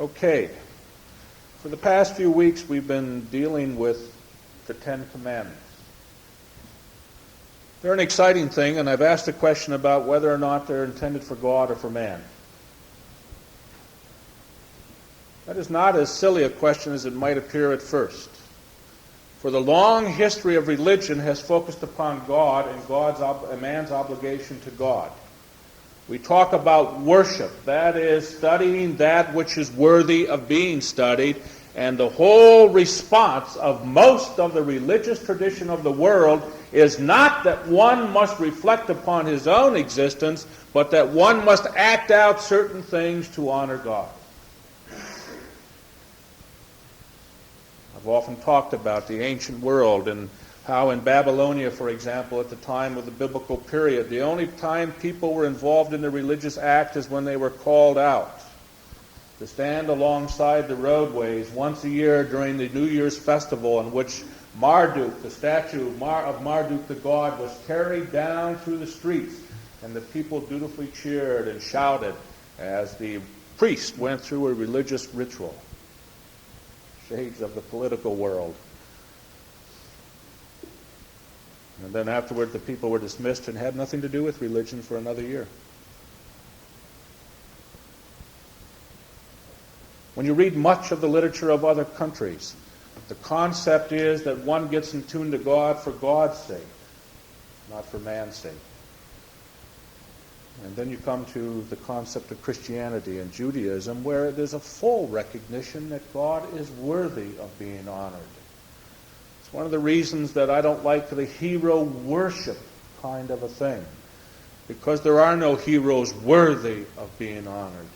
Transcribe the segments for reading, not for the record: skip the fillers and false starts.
Okay. For the past few weeks, we've been dealing with the Ten Commandments. They're an exciting thing, and I've asked a question about whether or not they're intended for God or for man. That is not as silly a question as it might appear at first. For the long history of religion has focused upon God and man's obligation to God. We talk about worship, that is, studying that which is worthy of being studied, and the whole response of most of the religious tradition of the world is not that one must reflect upon his own existence, but that one must act out certain things to honor God. I've often talked about the ancient world and how in Babylonia, for example, at the time of the biblical period, the only time people were involved in the religious act is when they were called out to stand alongside the roadways once a year during the New Year's festival, in which Marduk, the statue of Marduk the god, was carried down through the streets, and the people dutifully cheered and shouted as the priest went through a religious ritual. Shades of the political world. And then afterward, the people were dismissed and had nothing to do with religion for another year. When you read much of the literature of other countries, the concept is that one gets in tune to God for God's sake, not for man's sake. And then you come to the concept of Christianity and Judaism, where there's a full recognition that God is worthy of being honored. It's one of the reasons that I don't like the hero worship kind of a thing, because there are no heroes worthy of being honored.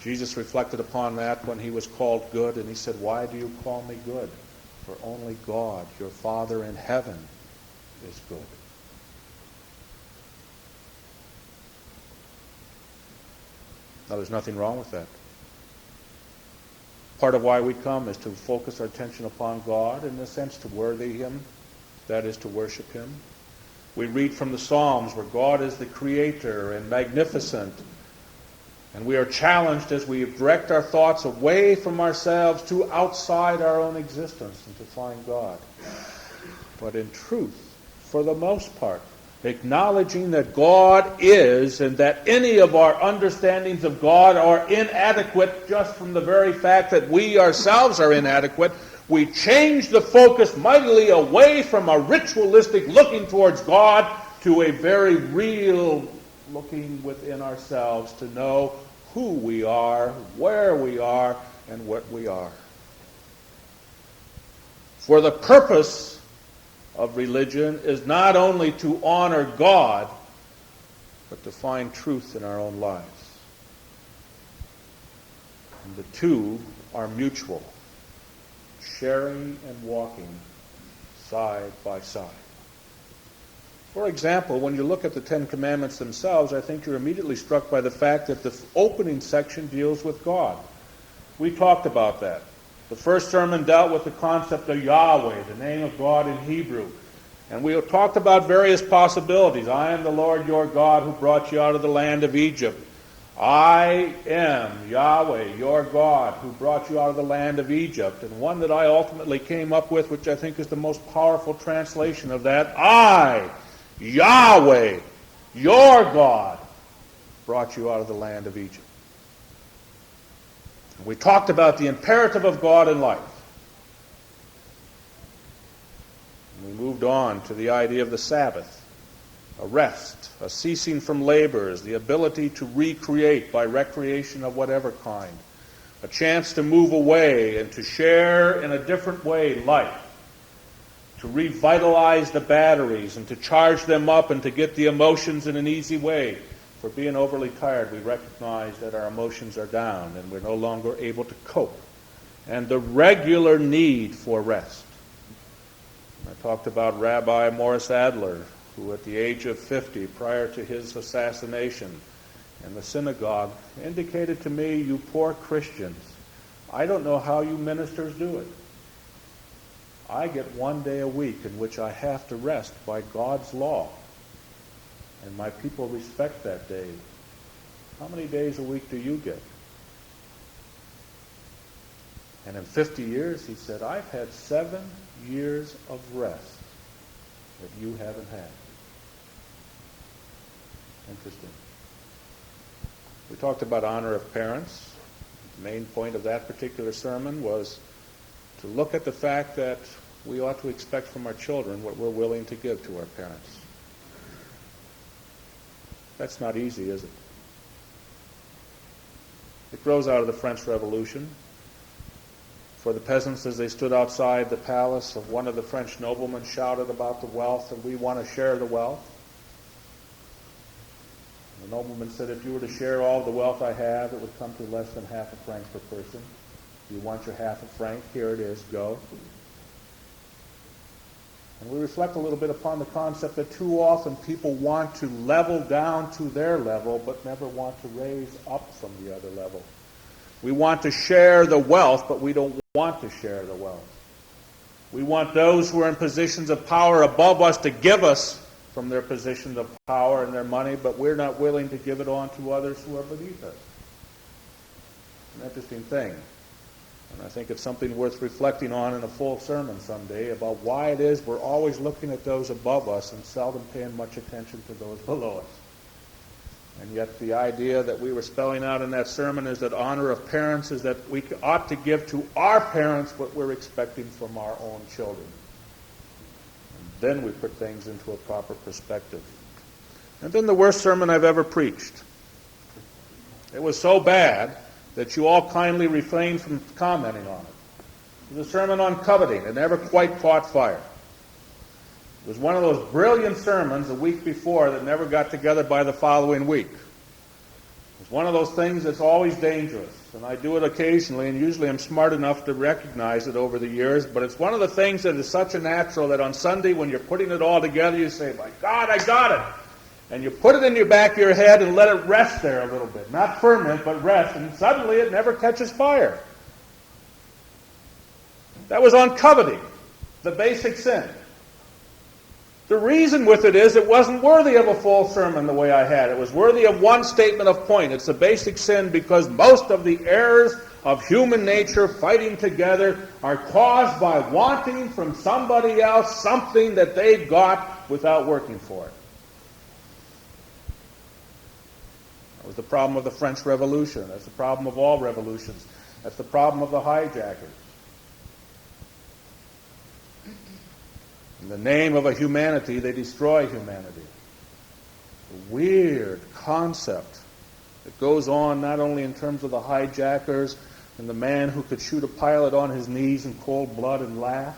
Jesus reflected upon that when he was called good, and he said, "Why do you call me good? For only God, your Father in heaven, is good." Now, there's nothing wrong with that. Part of why we come is to focus our attention upon God, in a sense to worthy Him, that is to worship Him. We read from the Psalms where God is the Creator and magnificent, and we are challenged as we direct our thoughts away from ourselves to outside our own existence and to find God. But in truth, for the most part, acknowledging that God is and that any of our understandings of God are inadequate just from the very fact that we ourselves are inadequate, we change the focus mightily away from a ritualistic looking towards God to a very real looking within ourselves to know who we are, where we are, and what we are. For the purpose of religion is not only to honor God, but to find truth in our own lives. And the two are mutual, sharing and walking side by side. For example, when you look at the Ten Commandments themselves, I think you're immediately struck by the fact that the opening section deals with God. We talked about that. The first sermon dealt with the concept of Yahweh, the name of God in Hebrew. And we talked about various possibilities. I am the Lord your God who brought you out of the land of Egypt. I am Yahweh, your God, who brought you out of the land of Egypt. And one that I ultimately came up with, which I think is the most powerful translation of that, I, Yahweh, your God, brought you out of the land of Egypt. We talked about the imperative of God in life. We moved on to the idea of the Sabbath, a rest, a ceasing from labors, the ability to recreate by recreation of whatever kind, a chance to move away and to share in a different way life, to revitalize the batteries and to charge them up and to get the emotions in an easy way. If we're being overly tired, we recognize that our emotions are down and we're no longer able to cope. And the regular need for rest. I talked about Rabbi Morris Adler, who at the age of 50, prior to his assassination in the synagogue, indicated to me, "You poor Christians, I don't know how you ministers do it. I get one day a week in which I have to rest by God's law. And my people respect that day. How many days a week do you get? And in 50 years, he said, I've had 7 years of rest that you haven't had. Interesting. We talked about honor of parents. The main point of that particular sermon was to look at the fact that we ought to expect from our children what we're willing to give to our parents. That's not easy, is it? It grows out of the French Revolution. For the peasants, as they stood outside the palace of one of the French noblemen, shouted about the wealth, and we want to share the wealth. The nobleman said, if you were to share all the wealth I have, it would come to less than half a franc per person. If you want your half a franc, here it is, go. And we reflect a little bit upon the concept that too often people want to level down to their level, but never want to raise up from the other level. We want to share the wealth, but we don't want to share the wealth. We want those who are in positions of power above us to give us from their positions of power and their money, but we're not willing to give it on to others who are beneath us. An interesting thing. And I think it's something worth reflecting on in a full sermon someday about why it is we're always looking at those above us and seldom paying much attention to those below us. And yet the idea that we were spelling out in that sermon is that honor of parents is that we ought to give to our parents what we're expecting from our own children. And then we put things into a proper perspective. And then the worst sermon I've ever preached. It was so bad that you all kindly refrained from commenting on it. It was a sermon on coveting. It never quite caught fire. It was one of those brilliant sermons a week before that never got together by the following week. It's one of those things that's always dangerous. And I do it occasionally, and usually I'm smart enough to recognize it over the years, but it's one of the things that is such a natural that on Sunday when you're putting it all together, you say, my God, I got it. And you put it in your back of your head and let it rest there a little bit. Not ferment, but rest. And suddenly it never catches fire. That was on coveting, the basic sin. The reason with it is it wasn't worthy of a full sermon the way I had. It was worthy of one statement of point. It's a basic sin because most of the errors of human nature fighting together are caused by wanting from somebody else something that they've got without working for it. That was the problem of the French Revolution. That's the problem of all revolutions. That's the problem of the hijackers. In the name of a humanity, they destroy humanity. A weird concept that goes on not only in terms of the hijackers and the man who could shoot a pilot on his knees in cold blood and laugh,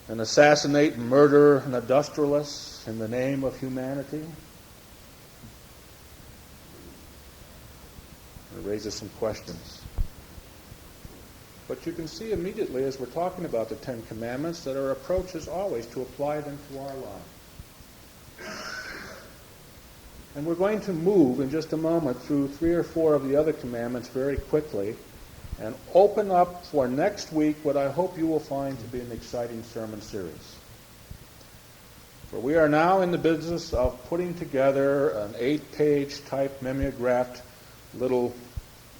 and assassinate and murder an industrialist in the name of humanity. It raises some questions. But you can see immediately as we're talking about the Ten Commandments that our approach is always to apply them to our lives. And we're going to move in just a moment through 3 or 4 of the other commandments very quickly and open up for next week what I hope you will find to be an exciting sermon series. For we are now in the business of putting together an 8-page type mimeographed little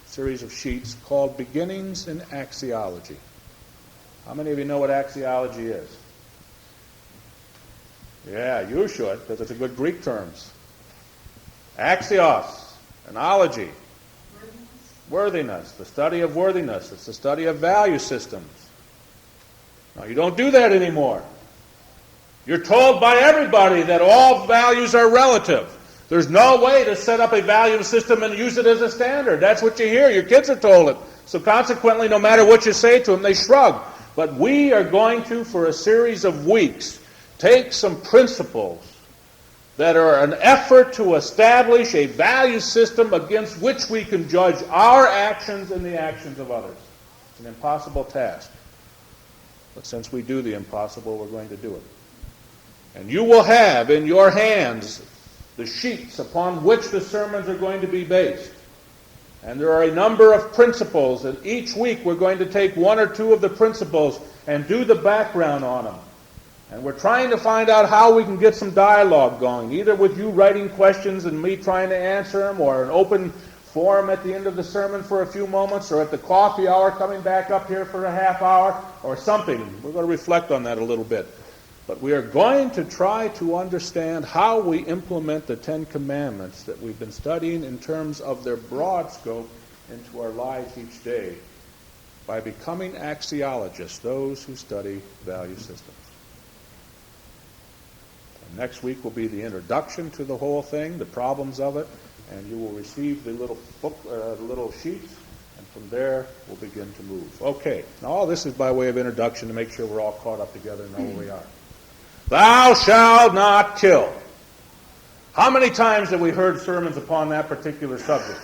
series of sheets called Beginnings in Axiology. How many of you know what axiology is? Yeah, you should, because it's a good Greek terms. Axios, an ology. Worthiness, the study of worthiness. It's the study of value systems. Now, you don't do that anymore. You're told by everybody that all values are relative. There's no way to set up a value system and use it as a standard. That's what you hear. Your kids are told it. So consequently, no matter what you say to them, they shrug. But we are going to, for a series of weeks, take some principles that are an effort to establish a value system against which we can judge our actions and the actions of others. It's an impossible task. But since we do the impossible, we're going to do it. And you will have in your hands the sheets upon which the sermons are going to be based. And there are a number of principles, and each week we're going to take 1 or 2 of the principles and do the background on them. And we're trying to find out how we can get some dialogue going, either with you writing questions and me trying to answer them, or an open forum at the end of the sermon for a few moments, or at the coffee hour coming back up here for a half hour, or something. We're going to reflect on that a little bit. But we are going to try to understand how we implement the Ten Commandments that we've been studying in terms of their broad scope into our lives each day by becoming axiologists, those who study value systems. Next week will be the introduction to the whole thing, the problems of it, and you will receive the little book, little sheets, and from there we'll begin to move. Okay, now all this is by way of introduction to make sure we're all caught up together and know where we are. Thou shalt not kill. How many times have we heard sermons upon that particular subject?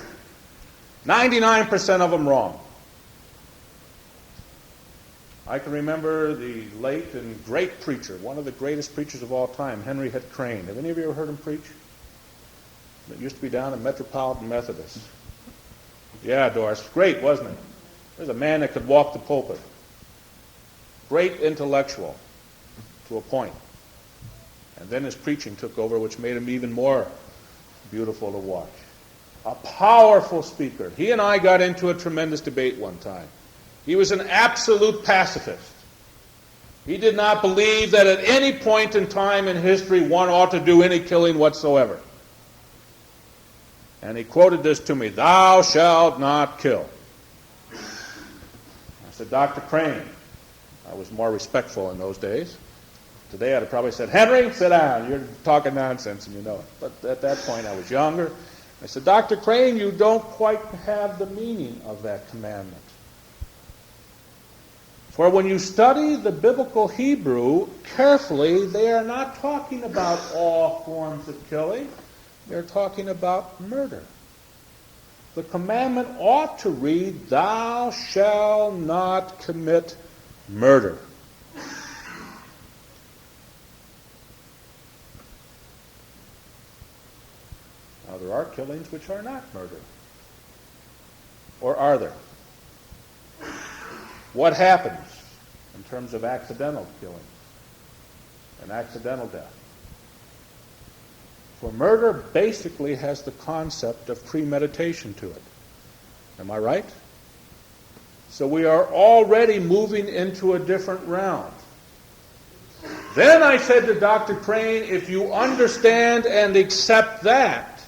99% of them wrong. I can remember the late and great preacher, one of the greatest preachers of all time, Henry Hitt Crane. Have any of you ever heard him preach? It used to be down in Metropolitan Methodist. Yeah, Doris. Great, wasn't it? There's a man that could walk the pulpit. Great intellectual to a point. And then his preaching took over, which made him even more beautiful to watch. A powerful speaker. He and I got into a tremendous debate one time. He was an absolute pacifist. He did not believe that at any point in time in history one ought to do any killing whatsoever. And he quoted this to me, "Thou shalt not kill." I said, "Dr. Crane." I was more respectful in those days. Today I'd have probably said, "Henry, sit down. You're talking nonsense and you know it." But at that point I was younger. I said, "Dr. Crane, you don't quite have the meaning of that commandment. For when you study the biblical Hebrew carefully, they are not talking about all forms of killing. They're talking about murder. The commandment ought to read, "Thou shalt not commit murder." Now, there are killings which are not murder. Or are there? What happens in terms of accidental killing and accidental death? For murder basically has the concept of premeditation to it. Am I right? So we are already moving into a different realm. Then I said to Dr. Crane, if you understand and accept that,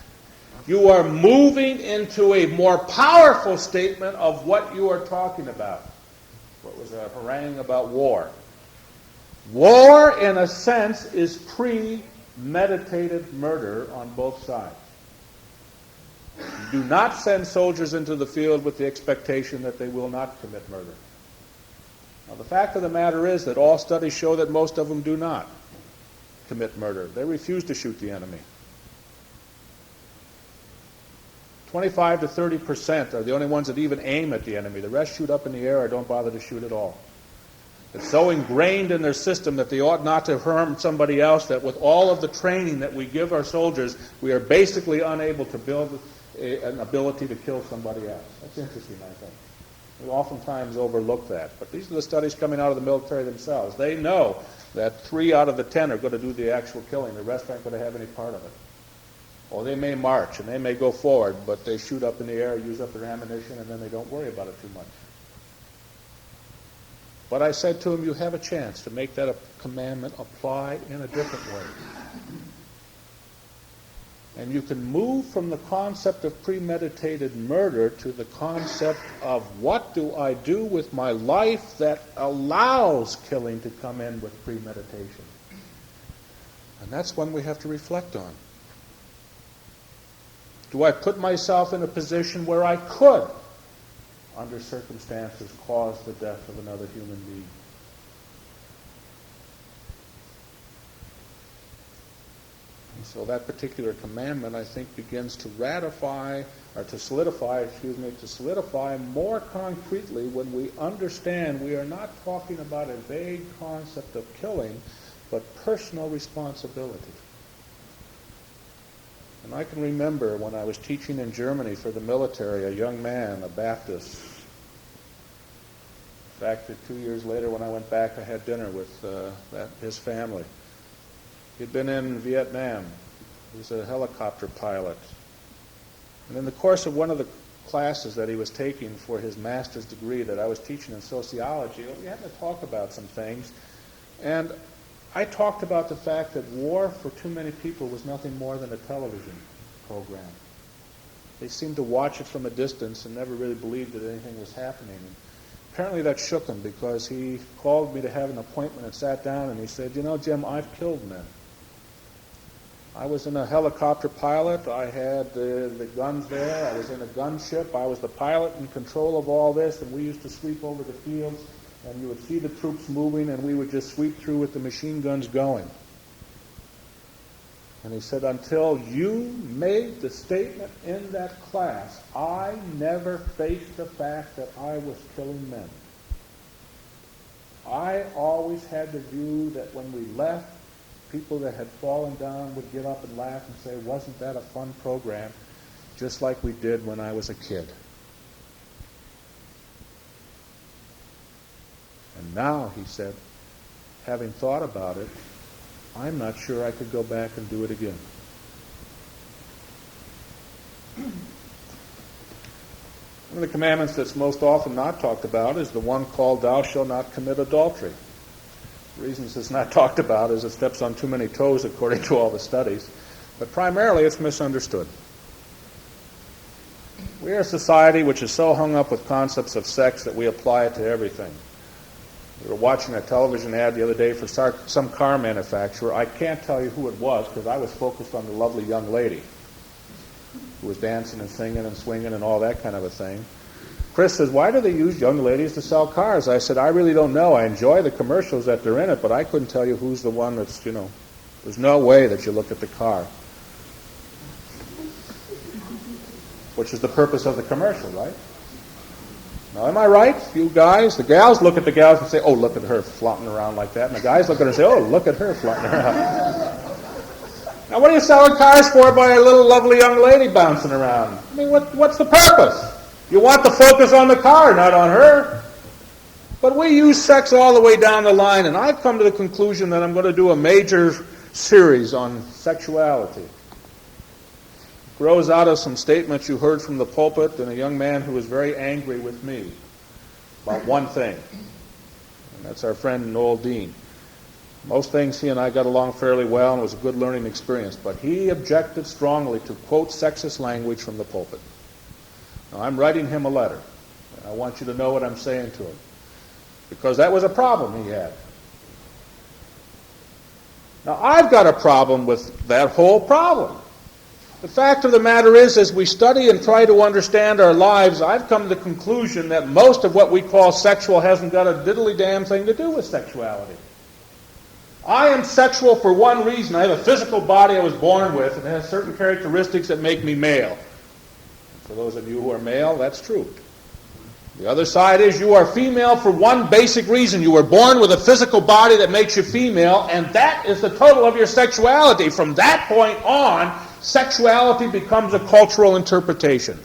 you are moving into a more powerful statement of what you are talking about. What was a harangue about war? War, in a sense, is premeditated murder on both sides. You do not send soldiers into the field with the expectation that they will not commit murder. Now, the fact of the matter is that all studies show that most of them do not commit murder. They refuse to shoot the enemy. 25 to 30% are the only ones that even aim at the enemy. The rest shoot up in the air or don't bother to shoot at all. It's so ingrained in their system that they ought not to harm somebody else that with all of the training that we give our soldiers, we are basically unable to build an ability to kill somebody else. That's interesting, I think. We oftentimes overlook that. But these are the studies coming out of the military themselves. They know that 3 out of the 10 are going to do the actual killing. The rest aren't going to have any part of it. Or they may march and they may go forward, but they shoot up in the air, use up their ammunition, and then they don't worry about it too much. But I said to him, you have a chance to make that a commandment apply in a different way. And you can move from the concept of premeditated murder to the concept of what do I do with my life that allows killing to come in with premeditation. And that's one we have to reflect on. Do I put myself in a position where I could, under circumstances, cause the death of another human being? And so that particular commandment, I think, begins to solidify more concretely when we understand we are not talking about a vague concept of killing, but personal responsibility. And I can remember when I was teaching in Germany for the military, a young man, a Baptist, In fact, 2 years later when I went back, I had dinner with his family. He'd been in Vietnam. He was a helicopter pilot. And in the course of one of the classes that he was taking for his master's degree that I was teaching in sociology, we had to talk about some things. And I talked about the fact that war for too many people was nothing more than a television program. They seemed to watch it from a distance and never really believed that anything was happening. And apparently that shook him because he called me to have an appointment and sat down and he said, "You know, Jim, I've killed men. I was in a helicopter pilot. I had the guns there. I was in a gunship. I was the pilot in control of all this, and we used to sweep over the fields, and you would see the troops moving, and we would just sweep through with the machine guns going." And he said, "Until you made the statement in that class, I never faced the fact that I was killing men. I always had the view that when we left, people that had fallen down would get up and laugh and say, 'Wasn't that a fun program?' just like we did when I was a kid." And now, he said, having thought about it, I'm not sure I could go back and do it again. One of the commandments that's most often not talked about is the one called, "Thou shalt not commit adultery." The reasons it's not talked about is it steps on too many toes according to all the studies, but primarily it's misunderstood. We are a society which is so hung up with concepts of sex that we apply it to everything. We were watching a television ad the other day for some car manufacturer. I can't tell you who it was because I was focused on the lovely young lady who was dancing and singing and swinging and all that kind of a thing. Chris says, "Why do they use young ladies to sell cars?" I said, "I really don't know. I enjoy the commercials that they're in it, but I couldn't tell you who's the one that's, there's no way that you look at the car." Which is the purpose of the commercial, right? Now, am I right, you guys? The gals look at the gals and say, "Oh, look at her flaunting around like that." And the guys look at her and say, "Oh, look at her flaunting around." Now, what are you selling cars for by a little lovely young lady bouncing around? I mean, what's the purpose? You want the focus on the car, not on her. But we use sex all the way down the line, and I've come to the conclusion that I'm going to do a major series on sexuality. It grows out of some statements you heard from the pulpit and a young man who was very angry with me about one thing, and that's our friend Noel Dean. Most things he and I got along fairly well, and it was a good learning experience, but he objected strongly to quote sexist language from the pulpit. Now, I'm writing him a letter, and I want you to know what I'm saying to him, because that was a problem he had. Now, I've got a problem with that whole problem. The fact of the matter is, as we study and try to understand our lives, I've come to the conclusion that most of what we call sexual hasn't got a diddly damn thing to do with sexuality. I am sexual for one reason. I have a physical body I was born with, and it has certain characteristics that make me male. For those of you who are male, that's true. The other side is you are female for one basic reason. You were born with a physical body that makes you female, and that is the total of your sexuality. From that point on, sexuality becomes a cultural interpretation.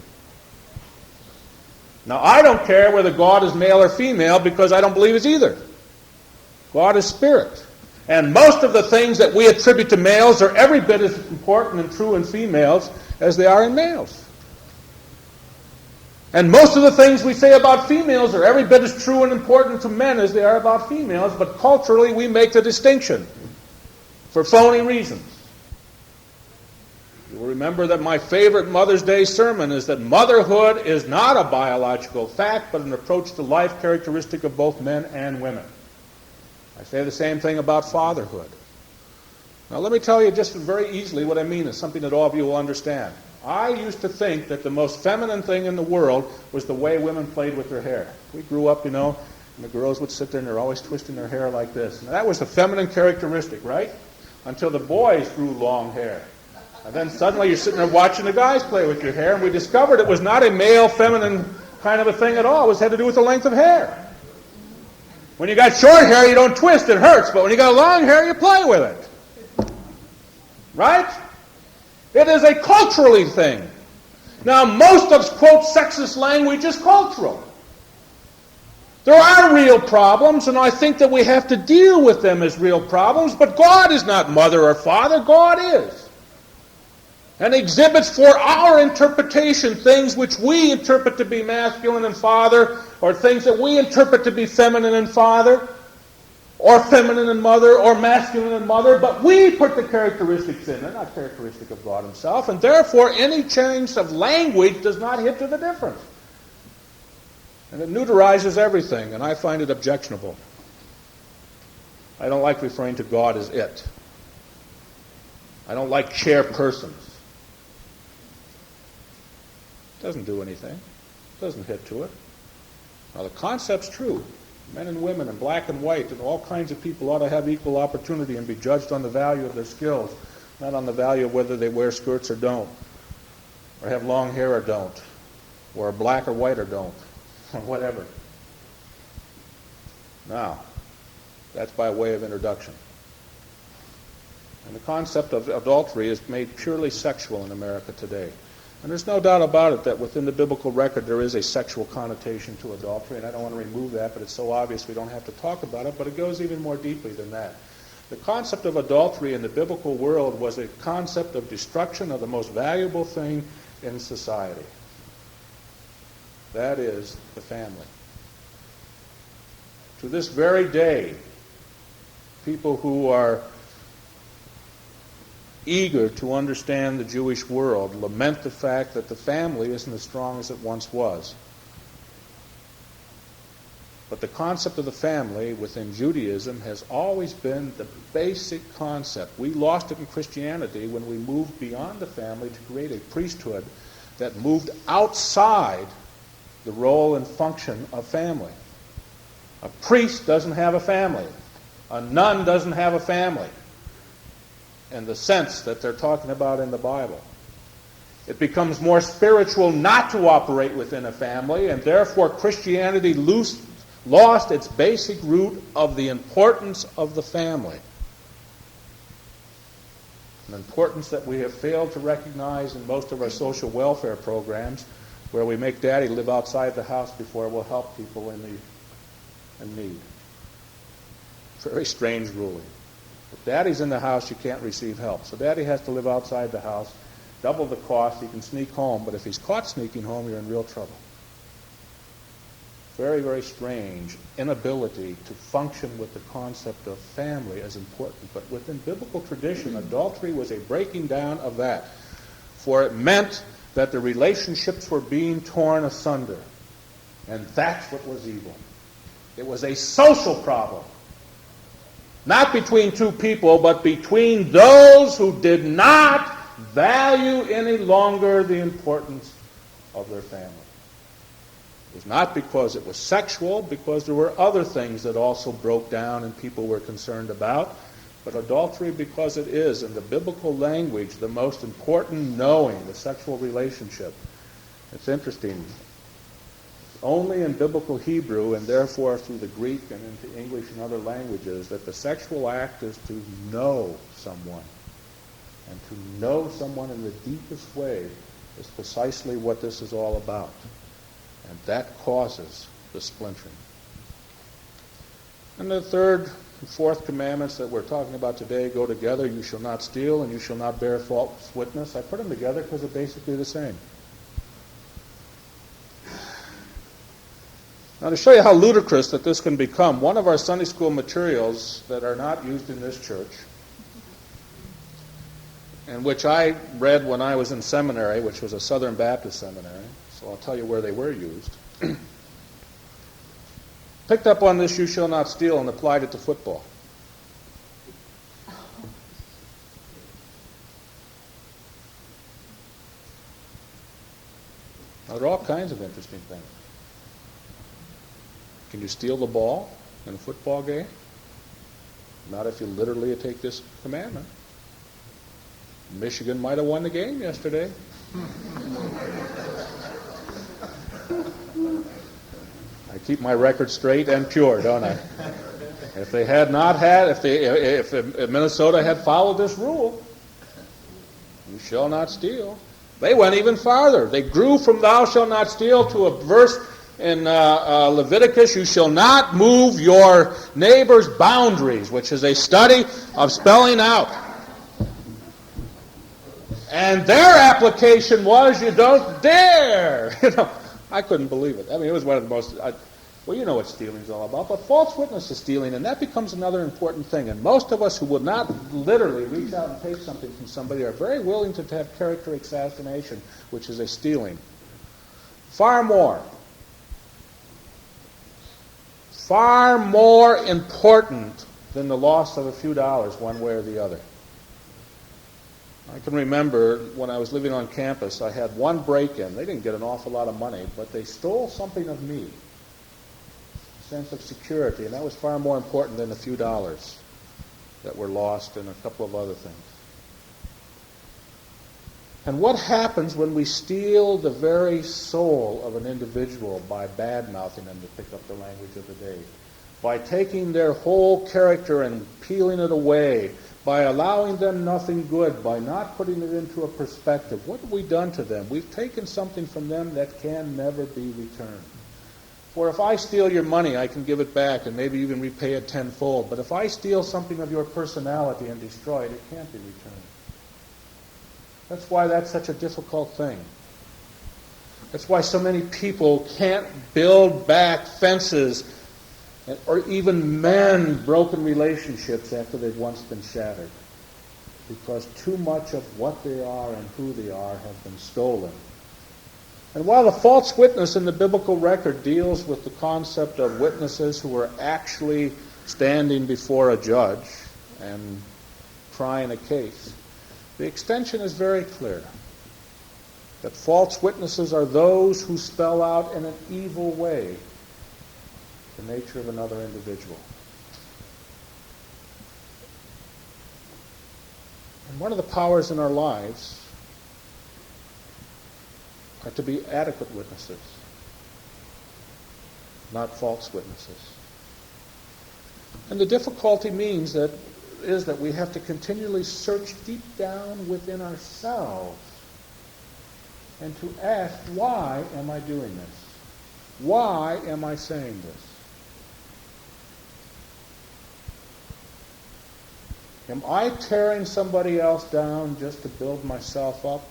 Now, I don't care whether God is male or female because I don't believe it's either. God is spirit. And most of the things that we attribute to males are every bit as important and true in females as they are in males. And most of the things we say about females are every bit as true and important to men as they are about females, but culturally we make the distinction for phony reasons. You will remember that my favorite Mother's Day sermon is that motherhood is not a biological fact, but an approach to life characteristic of both men and women. I say the same thing about fatherhood. Now let me tell you just very easily what I mean. It's something that all of you will understand. I used to think that the most feminine thing in the world was the way women played with their hair. We grew up, and the girls would sit there and they're always twisting their hair like this. And that was the feminine characteristic, right? Until the boys grew long hair. And then suddenly you're sitting there watching the guys play with your hair, and we discovered it was not a male feminine kind of a thing at all. It had to do with the length of hair. When you got short hair, you don't twist, it hurts. But when you got long hair, you play with it. Right? It is a culturally thing. Now, most of, quote, sexist language is cultural. There are real problems, and I think that we have to deal with them as real problems, but God is not mother or father. God is. And exhibits for our interpretation things which we interpret to be masculine and father, or things that we interpret to be feminine and father, or feminine and mother, or masculine and mother, but we put the characteristics in. They're not characteristic of God himself, and therefore any change of language does not hit to the difference. And it neuterizes everything, and I find it objectionable. I don't like referring to God as it. I don't like chairpersons. It doesn't do anything. It doesn't hit to it. Now the concept's true. Men and women and black and white and all kinds of people ought to have equal opportunity and be judged on the value of their skills, not on the value of whether they wear skirts or don't, or have long hair or don't, or are black or white or don't, or whatever. Now, that's by way of introduction. And the concept of adultery is made purely sexual in America today. And there's no doubt about it that within the biblical record there is a sexual connotation to adultery, and I don't want to remove that, but it's so obvious we don't have to talk about it, but it goes even more deeply than that. The concept of adultery in the biblical world was a concept of destruction of the most valuable thing in society. That is the family. To this very day, people who are eager to understand the Jewish world lament the fact that the family isn't as strong as it once was. But the concept of the family within Judaism has always been the basic concept. We lost it in Christianity when we moved beyond the family to create a priesthood that moved outside the role and function of family. A priest doesn't have a family. A nun doesn't have a family in the sense that they're talking about in the Bible. It becomes more spiritual not to operate within a family, and therefore Christianity lost its basic root of the importance of the family. An importance that we have failed to recognize in most of our social welfare programs, where we make daddy live outside the house before we'll help people in need. Very strange ruling. If daddy's in the house, you can't receive help. So daddy has to live outside the house, double the cost. He can sneak home, but if he's caught sneaking home, you're in real trouble. Very, very strange inability to function with the concept of family as important. But within biblical tradition, adultery was a breaking down of that. For it meant that the relationships were being torn asunder. And that's what was evil. It was a social problem. Not between two people, but between those who did not value any longer the importance of their family. It was not because it was sexual, because there were other things that also broke down and people were concerned about, but adultery because it is, in the biblical language, the most important knowing, the sexual relationship. It's interesting. Only in biblical Hebrew, and therefore through the Greek and into English and other languages, that the sexual act is to know someone. And to know someone in the deepest way is precisely what this is all about. And that causes the splintering. And the third and fourth commandments that we're talking about today go together. You shall not steal and you shall not bear false witness. I put them together because they're basically the same. Now, to show you how ludicrous that this can become, one of our Sunday school materials that are not used in this church, and which I read when I was in seminary, which was a Southern Baptist seminary, so I'll tell you where they were used, picked up on this, you shall not steal, and applied it to football. Now, there are all kinds of interesting things. Can you steal the ball in a football game? Not if you literally take this commandment. Michigan might have won the game yesterday. I keep my record straight and pure, don't I? If they had not had, if Minnesota had followed this rule, you shall not steal, they went even farther. They grew from thou shalt not steal to a verse Leviticus, you shall not move your neighbor's boundaries, which is a study of spelling out. And their application was, you don't dare. I couldn't believe it. I mean, it was one of the most... well, you know what stealing is all about, but false witness is stealing, and that becomes another important thing. And most of us who would not literally reach out and take something from somebody are very willing to have character assassination, which is a stealing. Far more important than the loss of a few dollars one way or the other. I can remember when I was living on campus, I had one break-in. They didn't get an awful lot of money, but they stole something of me. Sense of security, and that was far more important than a few dollars that were lost and a couple of other things. And what happens when we steal the very soul of an individual by bad-mouthing them, to pick up the language of the day, by taking their whole character and peeling it away, by allowing them nothing good, by not putting it into a perspective? What have we done to them? We've taken something from them that can never be returned. For if I steal your money, I can give it back and maybe even repay it tenfold. But if I steal something of your personality and destroy it, it can't be returned. That's why that's such a difficult thing. That's why so many people can't build back fences or even mend broken relationships after they've once been shattered. Because too much of what they are and who they are have been stolen. And while the false witness in the biblical record deals with the concept of witnesses who are actually standing before a judge and trying a case, the extension is very clear. That false witnesses are those who spell out in an evil way the nature of another individual. And one of the powers in our lives are to be adequate witnesses, not false witnesses. And the difficulty is that we have to continually search deep down within ourselves and to ask, why am I doing this? Why am I saying this? Am I tearing somebody else down just to build myself up?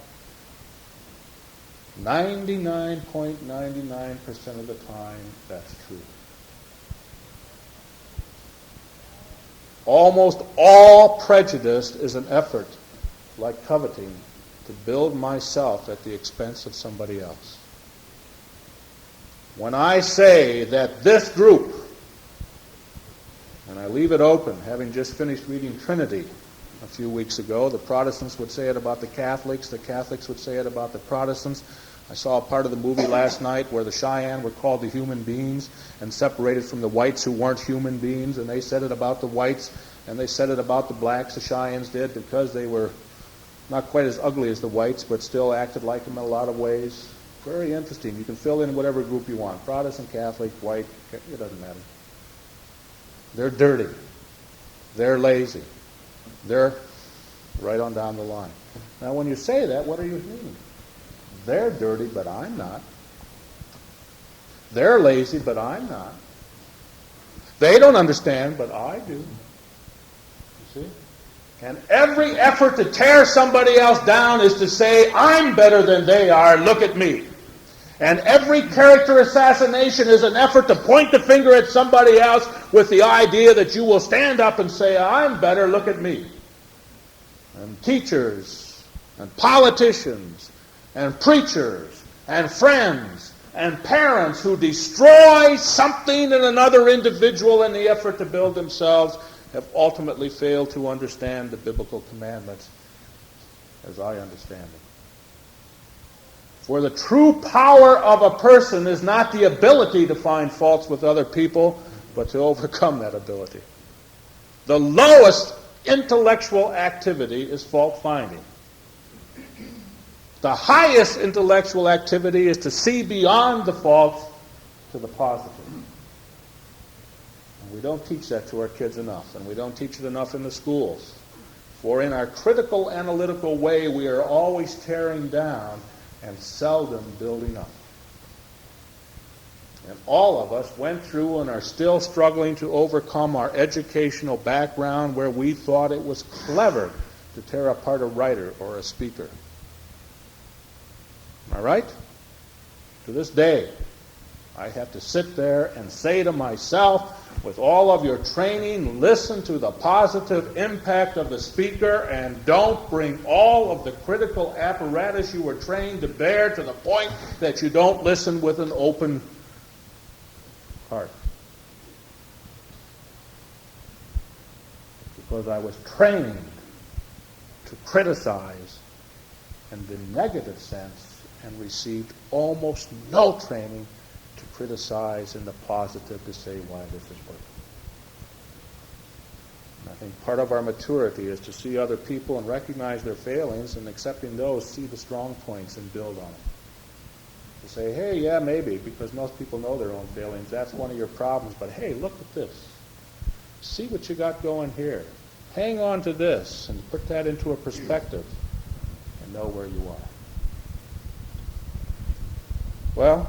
99.99% of the time, that's true. Almost all prejudice is an effort, like coveting, to build myself at the expense of somebody else. When I say that this group, and I leave it open, having just finished reading Trinity a few weeks ago, the Protestants would say it about the Catholics would say it about the Protestants. I saw a part of the movie last night where the Cheyenne were called the human beings and separated from the whites who weren't human beings, and they said it about the whites, and they said it about the blacks, the Cheyennes did, because they were not quite as ugly as the whites, but still acted like them in a lot of ways. Very interesting. You can fill in whatever group you want, Protestant, Catholic, white, it doesn't matter. They're dirty. They're lazy. They're right on down the line. Now, when you say that, what are you meaning? They're dirty, but I'm not. They're lazy, but I'm not. They don't understand, but I do. You see? And every effort to tear somebody else down is to say, I'm better than they are, look at me. And every character assassination is an effort to point the finger at somebody else with the idea that you will stand up and say, I'm better, look at me. And teachers, and politicians, and preachers, and friends, and parents who destroy something in another individual in the effort to build themselves have ultimately failed to understand the biblical commandments as I understand them. For the true power of a person is not the ability to find faults with other people, but to overcome that ability. The lowest intellectual activity is fault finding. The highest intellectual activity is to see beyond the faults to the positive. And we don't teach that to our kids enough, and we don't teach it enough in the schools. For in our critical, analytical way, we are always tearing down and seldom building up. And all of us went through and are still struggling to overcome our educational background where we thought it was clever to tear apart a writer or a speaker. Am I right? To this day, I have to sit there and say to myself, with all of your training, listen to the positive impact of the speaker and don't bring all of the critical apparatus you were trained to bear to the point that you don't listen with an open heart. Because I was trained to criticize in the negative sense and received almost no training to criticize in the positive, to say why this is working. And I think part of our maturity is to see other people and recognize their failings, and accepting those, see the strong points and build on it. To say, hey, yeah, maybe, because most people know their own failings. That's one of your problems, but hey, look at this. See what you got going here. Hang on to this and put that into a perspective and know where you are. Well,